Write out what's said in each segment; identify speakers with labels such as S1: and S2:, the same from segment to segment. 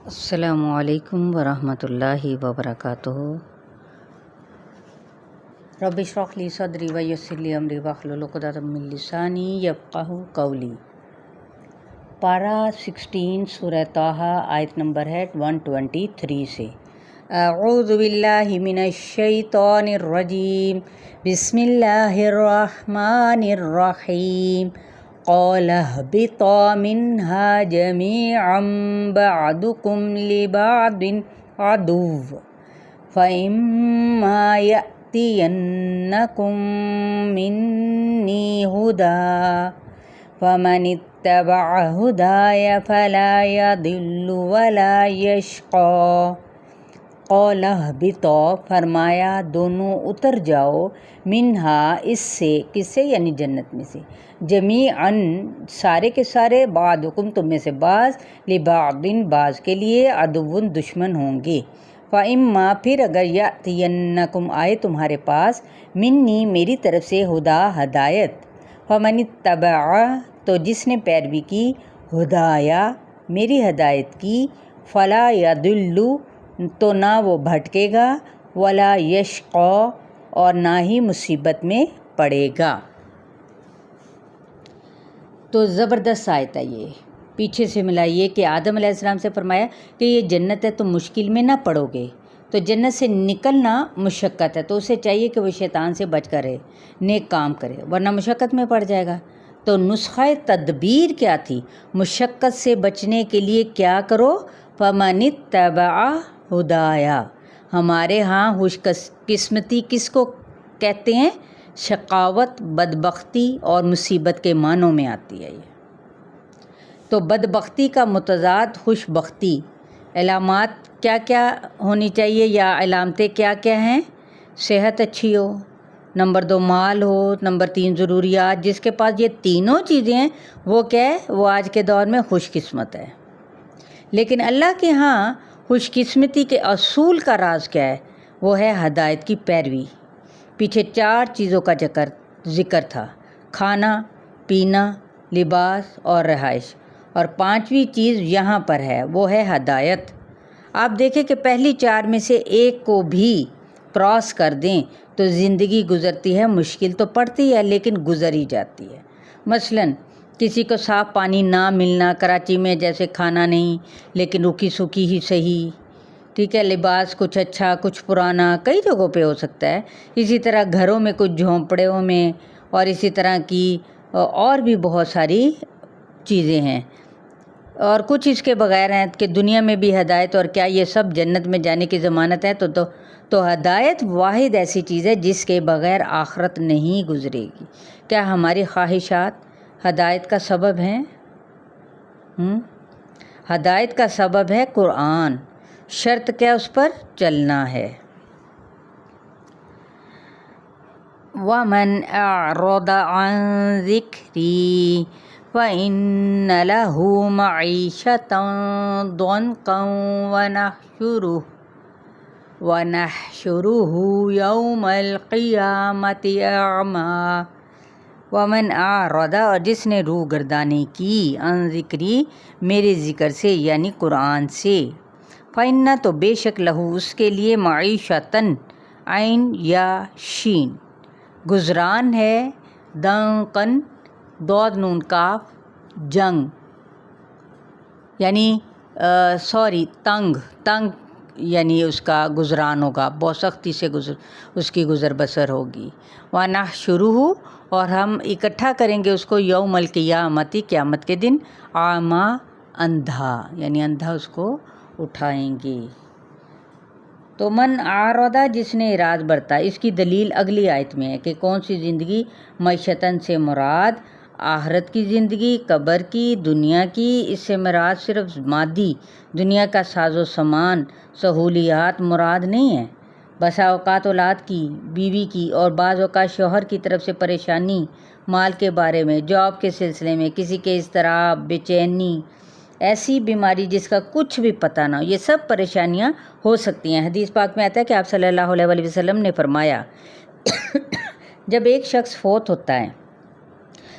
S1: السلام علیکم ورحمۃ اللہ وبرکاتہ۔ رب اشرح لی صدری ویسر لی امری واحلل عقدۃ من لسانی یفقہوا قولی۔ پارہ 16 سورہ طٰہٰ، آیت نمبر ہے 123 سے۔ اعوذ باللہ من الشیطان الرجیم، بسم اللہ الرحمن الرحیم۔ قال اهبطا منها جميعا بعضكم لبعض عدو فإما يأتينكم مني هدى فمن اتبع هداي فلا يضل ولا يشقى۔ قال اهبطا، فرمایا دونوں اتر جاؤ، منہا اس سے، کس سے یعنی جنت میں سے، جمیعاً سارے کے سارے، بعضکم تم میں سے بعض، لبعض بعض کے لیے، عدو دشمن ہوں گے، فاما پھر اگر یاتینکم آئے تمہارے پاس، منی میری طرف سے، ہدا ہدایت، فمن اتبع تو جس نے پیروی کی، ہدایا میری ہدایت کی، فلا یضل تو نہ وہ بھٹکے گا، ولا یشقی اور نہ ہی مصیبت میں پڑے گا۔ تو زبردست آیت ہے یہ، پیچھے سے ملائیے کہ آدم علیہ السلام سے فرمایا کہ یہ جنت ہے، تم مشکل میں نہ پڑو گے، تو جنت سے نکلنا مشقت ہے، تو اسے چاہیے کہ وہ شیطان سے بچ کر رہے، نیک کام کرے، ورنہ مشقت میں پڑ جائے گا۔ تو نسخہ تدبیر کیا تھی؟ مشقت سے بچنے کے لیے کیا کرو؟ فمن اتبع ہدایا، ہمارے ہاں خوش قسمتی کس کو کہتے ہیں؟ شقاوت، بدبختی اور مصیبت کے معنوں میں آتی ہے یہ۔ تو بدبختی کا متضاد خوش بختی، علامات کیا کیا ہونی چاہیے یا علامتیں کیا کیا ہیں؟ صحت اچھی ہو، نمبر 2 مال ہو، نمبر 3 ضروریات۔ جس کے پاس یہ تینوں چیزیں ہیں وہ کیا ہے؟ وہ آج کے دور میں خوش قسمت ہے۔ لیکن اللہ کے ہاں خوش قسمتی کے اصول کا راز کیا ہے؟ وہ ہے ہدایت کی پیروی۔ پیچھے 4 چیزوں کا ذکر تھا، کھانا، پینا، لباس اور رہائش، اور 5ویں چیز یہاں پر ہے، وہ ہے ہدایت۔ آپ دیکھیں کہ پہلی 4 میں سے ایک کو بھی کراس کر دیں تو زندگی گزرتی ہے، مشکل تو پڑتی ہے لیکن گزر ہی جاتی ہے۔ مثلاً کسی کو صاف پانی نہ ملنا، کراچی میں جیسے کھانا نہیں لیکن روکی سوکھی ہی صحیح، ٹھیک ہے، لباس کچھ اچھا کچھ پرانا، کئی جگہوں پہ ہو سکتا ہے۔ اسی طرح گھروں میں کچھ جھونپڑیوں میں، اور اسی طرح کی اور بھی بہت ساری چیزیں ہیں، اور کچھ اس کے بغیر ہیں کہ دنیا میں بھی ہدایت، اور کیا یہ سب جنت میں جانے کی ضمانت ہے؟ تو ہدایت واحد ایسی چیز ہے جس کے بغیر آخرت نہیں گزرے گی۔ کیا ہماری خواہشات ہدایت کا سبب ہیں؟ ہدایت کا سبب ہے قرآن، شرط کیا اس پر چلنا ہے۔ وَمَنْ أَعْرَضَ عَنْ ذِكْرِي فَإِنَّ لَهُ مَعِيشَةً ضَنْكًا وَنَحْشُرُهُ يَوْمَ الْقِيَامَةِ أَعْمَى۔ وَمَنْ أَعْرَضَ اور جس نے روح گردانی کی، عن ذکری میرے ذکر سے یعنی قرآن سے، فَإِنَّ تو بے شک لہو اس کے لیے، معیشتاً عین یا شین گزران ہے، ضنکاً ضاد نون کاف جنگ یعنی تنگ یعنی اس کا گزران ہوگا، بہت سختی سے اس کی گزر بسر ہوگی۔ وَنَحْشُرُهُ اور ہم اکٹھا کریں گے اس کو، یوم القیامت قیامت کے دن، اعمیٰ اندھا یعنی اندھا اس کو اٹھائیں گے۔ تو من اعرض جس نے اعراض برتا، اس کی دلیل اگلی آیت میں ہے کہ کون سی زندگی، معیشتاً سے مراد آخرت کی زندگی، قبر کی، دنیا کی، اس سے مراد صرف مادی دنیا کا ساز و سامان، سہولیات مراد نہیں ہے۔ بسا اوقات اولاد کی، بیوی کی، اور بعض اوقات شوہر کی طرف سے پریشانی، مال کے بارے میں، جاب کے سلسلے میں، کسی کے اضطراب، بے چینی، ایسی بیماری جس کا کچھ بھی پتہ نہ ہو، یہ سب پریشانیاں ہو سکتی ہیں۔ حدیث پاک میں آتا ہے کہ آپ صلی اللہ علیہ وسلم نے فرمایا جب ایک شخص فوت ہوتا ہے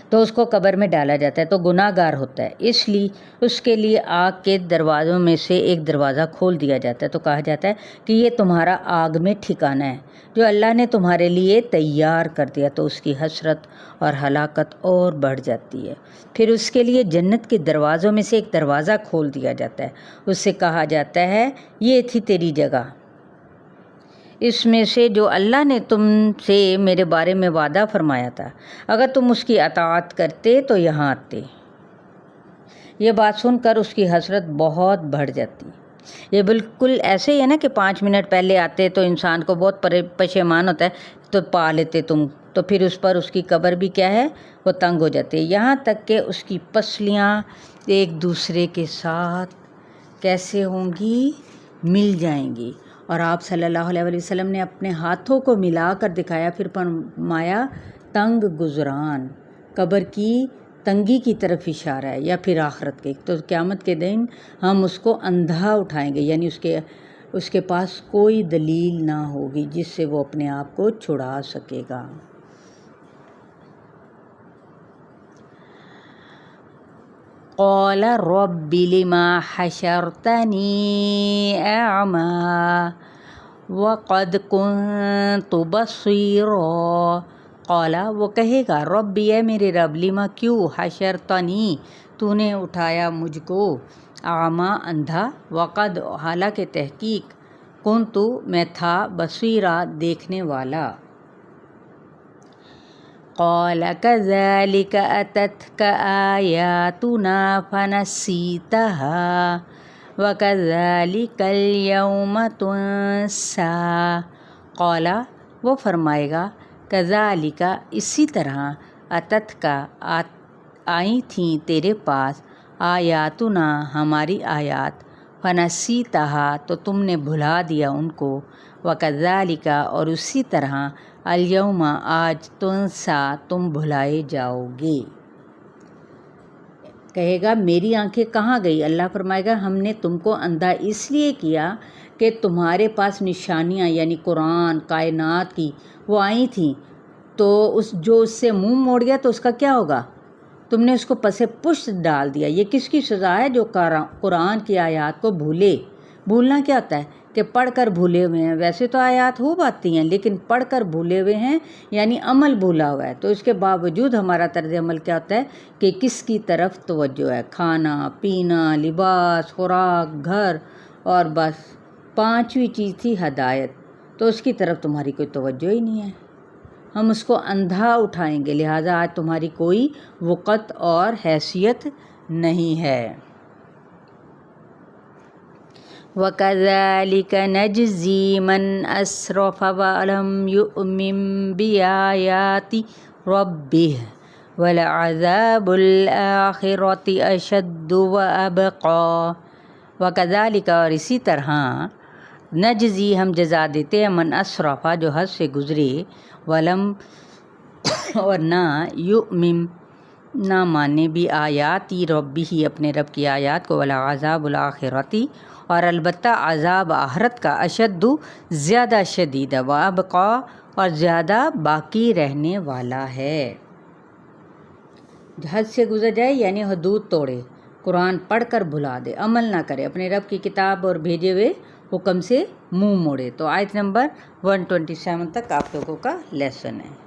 S1: تو اس کو قبر میں ڈالا جاتا ہے تو گناہ گار ہوتا ہے، اس لیے اس کے لیے آگ کے دروازوں میں سے ایک دروازہ کھول دیا جاتا ہے، تو کہا جاتا ہے کہ یہ تمہارا آگ میں ٹھکانہ ہے جو اللہ نے تمہارے لیے تیار کر دیا، تو اس کی حسرت اور ہلاکت اور بڑھ جاتی ہے۔ پھر اس کے لیے جنت کے دروازوں میں سے ایک دروازہ کھول دیا جاتا ہے، اس سے کہا جاتا ہے یہ تھی تیری جگہ، اس میں سے جو اللہ نے تم سے میرے بارے میں وعدہ فرمایا تھا، اگر تم اس کی اطاعت کرتے تو یہاں آتے۔ یہ بات سن کر اس کی حسرت بہت بڑھ جاتی۔ یہ بالکل ایسے ہی ہے نا کہ 5 منٹ پہلے آتے تو انسان کو بہت پشیمان ہوتا ہے، تو پا لیتے تم، تو پھر اس پر اس کی قبر بھی کیا ہے، وہ تنگ ہو جاتی ہے، یہاں تک کہ اس کی پسلیاں ایک دوسرے کے ساتھ کیسے ہوں گی، مل جائیں گی۔ اور آپ صلی اللہ علیہ وسلم نے اپنے ہاتھوں کو ملا کر دکھایا، پھر فرمایا تنگ گزران، قبر کی تنگی کی طرف اشارہ ہے، یا پھر آخرت کے، تو قیامت کے دن ہم اس کو اندھا اٹھائیں گے، یعنی اس کے پاس کوئی دلیل نہ ہوگی جس سے وہ اپنے آپ کو چھڑا سکے گا۔ قال رب لما حشرتنی اعمی وقد كنت بصیرا، قال وہ کہے گا رب اے میرے رب، لما کیوں، حشرتنی تو نے اٹھایا مجھ کو، اعمی اندھا، وقد حالانکہ تحقیق، کنت میں تھا، بصیرا دیکھنے والا۔ قال كذلك أتتك آياتنا فنسيتها وكذلك اليوم تنسى، قال وہ فرمائے گا كذلك اسی طرح، اتتک آئی تھیں تیرے پاس، آیاتنا ہماری آیات، فنسیتہا تو تم نے بھلا دیا ان کو، وکذالک اور اسی طرح، الیوم آج، تنسا تم بھلائے جاؤ گے۔ کہے گا میری آنکھیں کہاں گئی؟ اللہ فرمائے گا ہم نے تم کو اندھا اس لیے کیا کہ تمہارے پاس نشانیاں یعنی قرآن کائنات کی وہ آئی تھیں، تو جو اس سے منہ موڑ گیا تو اس کا کیا ہوگا؟ تم نے اس کو پس پشت ڈال دیا۔ یہ کس کی سزا ہے؟ جو قرآن کی آیات کو بھولے۔ بھولنا کیا ہوتا ہے کہ پڑھ کر بھولے ہوئے ہیں، ویسے تو آیات خوب آتی ہیں لیکن پڑھ کر بھولے ہوئے ہیں، یعنی عمل بھولا ہوا ہے، تو اس کے باوجود ہمارا طرز عمل کیا ہوتا ہے کہ کس کی طرف توجہ ہے، کھانا پینا، لباس، خوراک، گھر، اور بس 5ویں چیز تھی ہدایت، تو اس کی طرف تمہاری کوئی توجہ ہی نہیں ہے، ہم اس کو اندھا اٹھائیں گے، لہٰذا آج تمہاری کوئی وقت اور حیثیت نہیں ہے۔ وَكَذَلِكَ نَجْزِي مَنْ أَسْرَفَ وَلَمْ يُؤْمِنْ بِآيَاتِ رَبِّهِ وَلَعَذَابُ الْآخِرَةِ أَشَدُّ وَأَبْقَى، وَكَذَلِكَ اور اسی طرح، نجزی ہم جزا دیتے ہیں، من اسرفا جو حد سے گزرے، ولم اور نہ، یؤمن نہ مانے، بھی آیاتی ربی اپنے رب کی آیات کو، ولا عذاب الآخرتی اور البتہ عذاب آخرت کا، اشد زیادہ شدید ہے، وابقا اور زیادہ باقی رہنے والا ہے۔ حد سے گزر جائے یعنی حدود توڑے، قرآن پڑھ کر بھلا دے، عمل نہ کرے، اپنے رب کی کتاب اور بھیجے ہوئے حکم سے منہ موڑے۔ تو آیت نمبر 127 تک آپ لوگوں کا لیسن ہے۔